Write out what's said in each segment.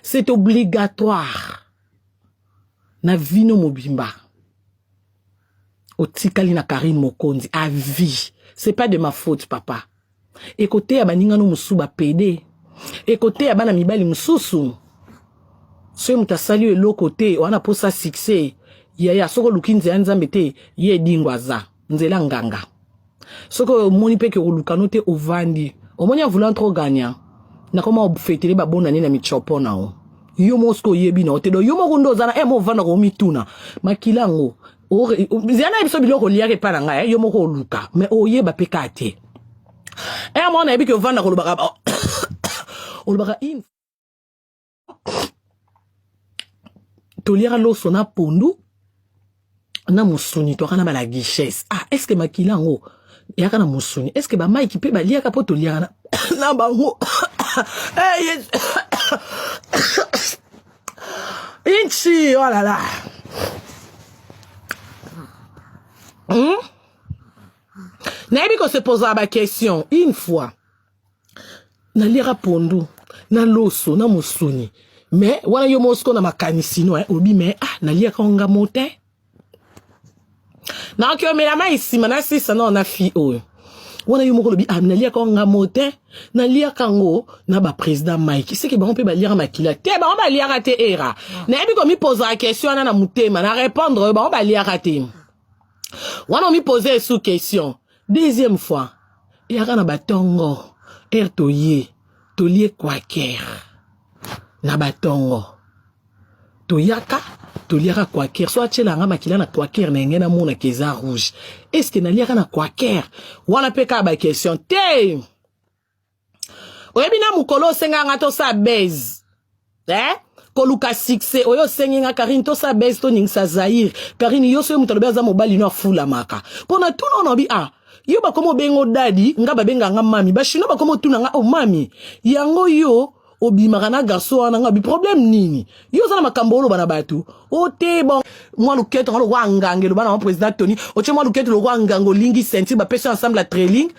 C'est obligatoire. Na vino mobimba. Otikali na Karine Mokonzi. À vie. C'est pas de ma faute, papa. Écoutez, abaninga no musuba PD. Écoutez, abana mibali mususu. Ce mutasali lo côté, wana posa succès. Yaya soko lukinze anzambe te ye dingwaza. Nzela nganga. Soko moni pe ke lukano te ovandi. Omonya voulant trop gagner. Na koma fêter ba bonne année na michopo na o. Yo mosko yebi na te do yo mo ndo zana mo vanda ko mituna. Makilango. O ziana biso biloko liake pa na nga yo mo ko luka. Mais o yeba pe kate. Moi na yebi ke vanda ko lubaka. O lubaka in. Toliera lo sona pondu. Na musuni to kana ba la guichesse. Ah, est-ce que makilango yaka na musuni? Est-ce que ba mai ki pe ba liaka po toliera na na bango? Inchi, oh là là. Nabi ko se posa ba question une fois. Na lira pondu, na loso, na musuni. Mais wana yo mosko na makanisi no obi mais na liaka nga motin. Na ko me la mai sima na sisa na na fi o. Wana yo moko lobi na liaka nga motin, na liaka ngo na ba président Mike. C'est que ba on peut ba lire makila. Te ba on ba lire te era. Na bi ko mi pose la question na mutema na répondre ba on ba lire te. Wana mi poser sous question. Deuxième fois, yaka na batongo ertoye, tolie kwaker. Na batongo. Toyaka, toliaka kwaker. Soit chela nga makila na kwaker na ngena mona keza rouge. Est-ce que na liaka na kwaker? Wana peka ba question. Te! Oyebi na mukolo senga nga to sa base. Koluka succès. Oyo sengi nga Karine to sa base to ning sa Zaire. Karine yo so mutalobe za mobali no fula maka. Pona tuno no bi yo ba komo bengo dadi nga ba benga nga mami. Ba shino ba komo tuna nga mami. Yango yo obimaka na garso wana nga bi problème nini yo zana makambo lo bana batu o te bon moi luketo ngo wangange lo bana président Tony o che moi luketo lo wangango lingi senti ba pesa ensemble la trailing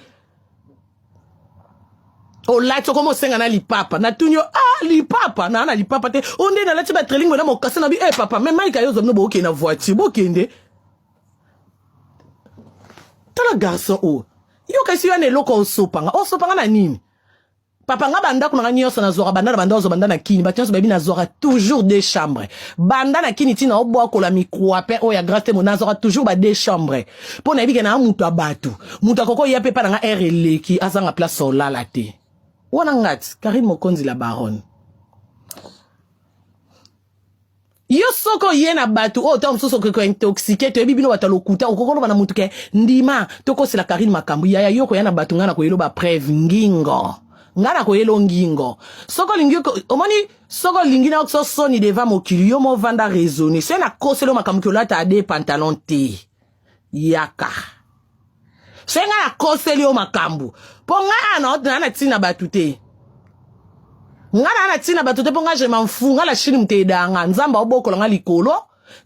o la to como senga na lipapa na tunyo lipapa na lipapa te onde na la ti ba trailing na mo kasa na bi papa même Mike yo zo no bo ke na voiture bo kende tala garçon yo kasi yo ne loko osopanga na nini. Papa nga banda kuna nyo sana zora banda na banda zo banda na kini batinso baby na zora toujours deux chambres banda na kini tina obo ko la micro ape o ya gratte mo na zora toujours ba deux chambres po na bika na mutu abatu mutu akoko ya pe pa na RL ki azanga place sola la te wana ngati Karine Mokonzi la baronne yo soko yena batu ta msuso ko intoxiqué to bibino batalokuta okokolo bana mutu ke ndima toko c'est la Karine makambu ya yo ko yana batu ngana ko yelo ba preuve ngingo ngana ko yelo ngingo soko lingi omoni soko lingi na so soni devant mokili yo mo vanda raisonner c'est na koselo makambu ko lata des pantalons te yaka c'est ngana koselo makambu po ngana na tina batute ngana na tina batute po ngaje m'en ngala Chine mtedanga nzamba obokola nga likolo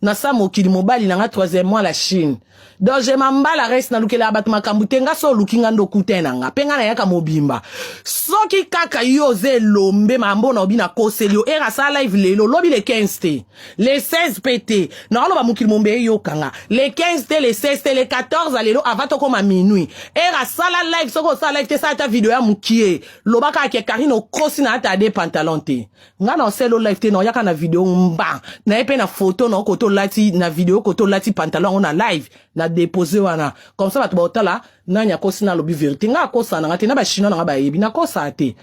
na sa mokili mobali na nga 3e mois la Chine. Donc je m'embala reste na lukela bat makambu tenga so lukinga ndo kutena nga penga na yaka mobimba soki kaka yo ze lombe mambo na obina koselio era sa live lelo lobi le 15 te le 16 pt na oloba mokili mombe yo kanga le 15 te le 16 te le 14 lelo avato koma minuit era sa la live soko sa live te sa ta video ya mukie lobaka ke Karine okosi na ata de pantalon te nga na selo live te no yaka na video mba na epe na photo no koto lati na video koto lati pantalon na live na déposer wana comme ça bato baotala nanya kosi na lobi vérité nga kosa na ngati na ba chinois na ba yebi na kosa te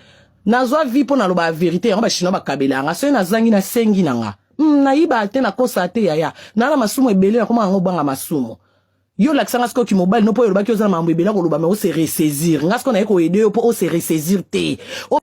na zwa vi po na loba vérité nga ba chinois ba kabela nga so na zangi na sengi na nga na iba te na kosa te yaya na masumu ebele na koma ngo banga masumu yo laksanga sko ki mobile no po yo ba ki ozana mambo ebele ko loba me o se ressaisir nga sko na eko aider yo po o se ressaisir te